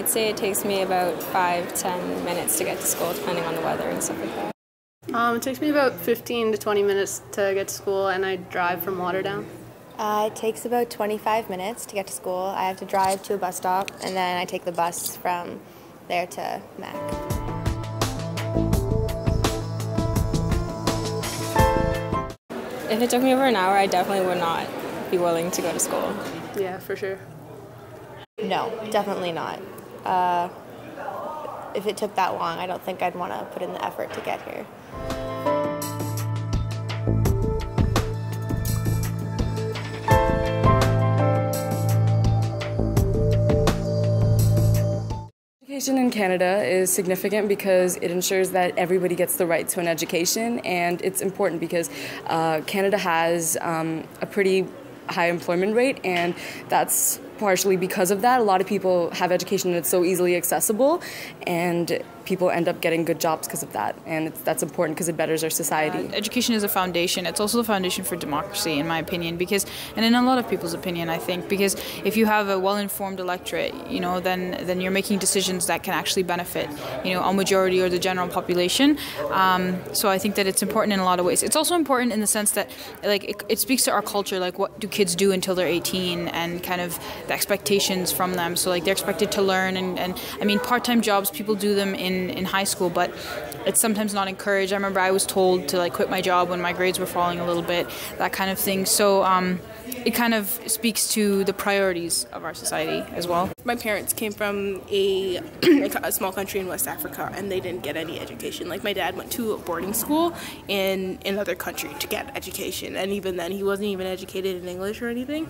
say it takes me about 5-10 minutes to get to school, depending on the weather and stuff like that. It takes me about 15 to 20 minutes to get to school, and I drive from Waterdown. It takes about 25 minutes to get to school. I have to drive to a bus stop, and then I take the bus from there to Mac. If it took me over an hour, I definitely would not be willing to go to school. Yeah, for sure. No, definitely not. If it took that long, I don't think I'd want to put in the effort to get here. Education in Canada is significant because it ensures that everybody gets the right to an education, and it's important because Canada has a pretty high employment rate, and that's partially because of that. A lot of people have education that's so easily accessible, and people end up getting good jobs because of that, and that's important because it betters our society. Education is a foundation. It's also the foundation for democracy, in my opinion, because, and in a lot of people's opinion, I think, because if you have a well-informed electorate, you know, then you're making decisions that can actually benefit, you know, a majority or the general population. So I think that it's important in a lot of ways. It's also important in the sense that, like, it speaks to our culture, like what do kids do until they're 18, and kind of the expectations from them. So like they're expected to learn, and I mean, part-time jobs, people do them in high school, but it's sometimes not encouraged. I remember I was told to like quit my job when my grades were falling a little bit, that kind of thing. So it kind of speaks to the priorities of our society as well. My parents came from a small country in West Africa, and they didn't get any education. Like, my dad went to a boarding school in another country to get education, and even then he wasn't even educated in English or anything.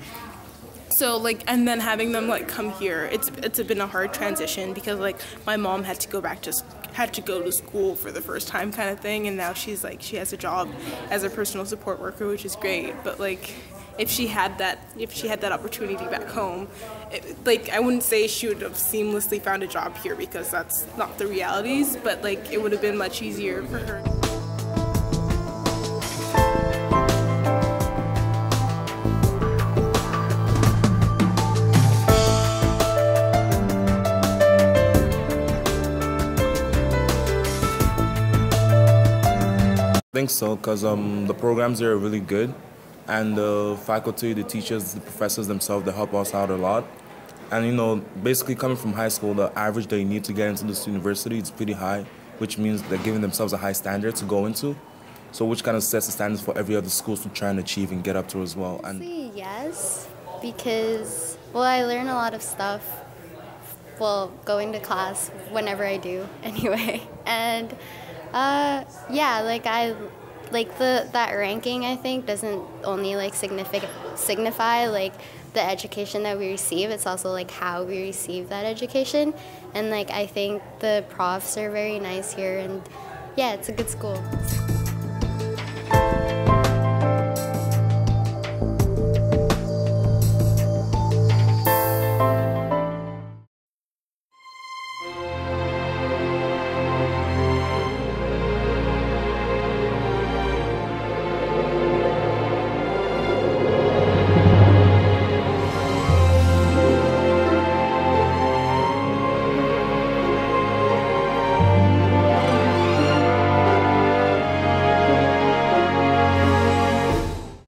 So like, and then having them like come here, it's been a hard transition, because like my mom had to go to school for the first time kind of thing, and now she's like, she has a job as a personal support worker, which is great. But like, if she had that opportunity back home, like, I wouldn't say she would have seamlessly found a job here, because that's not the realities, but like it would have been much easier for her. I think so, because the programs here are really good, and the faculty, the teachers, the professors themselves, they help us out a lot. And you know, basically coming from high school, the average that you need to get into this university is pretty high, which means they're giving themselves a high standard to go into. So which kind of sets the standards for every other schools to try and achieve and get up to as well. And yes, because, well, I learn a lot of stuff, well, going to class whenever I do anyway. And yeah, like that ranking, I think, doesn't only like signify like the education that we receive, it's also like how we receive that education. And like, I think the profs are very nice here, and yeah, it's a good school.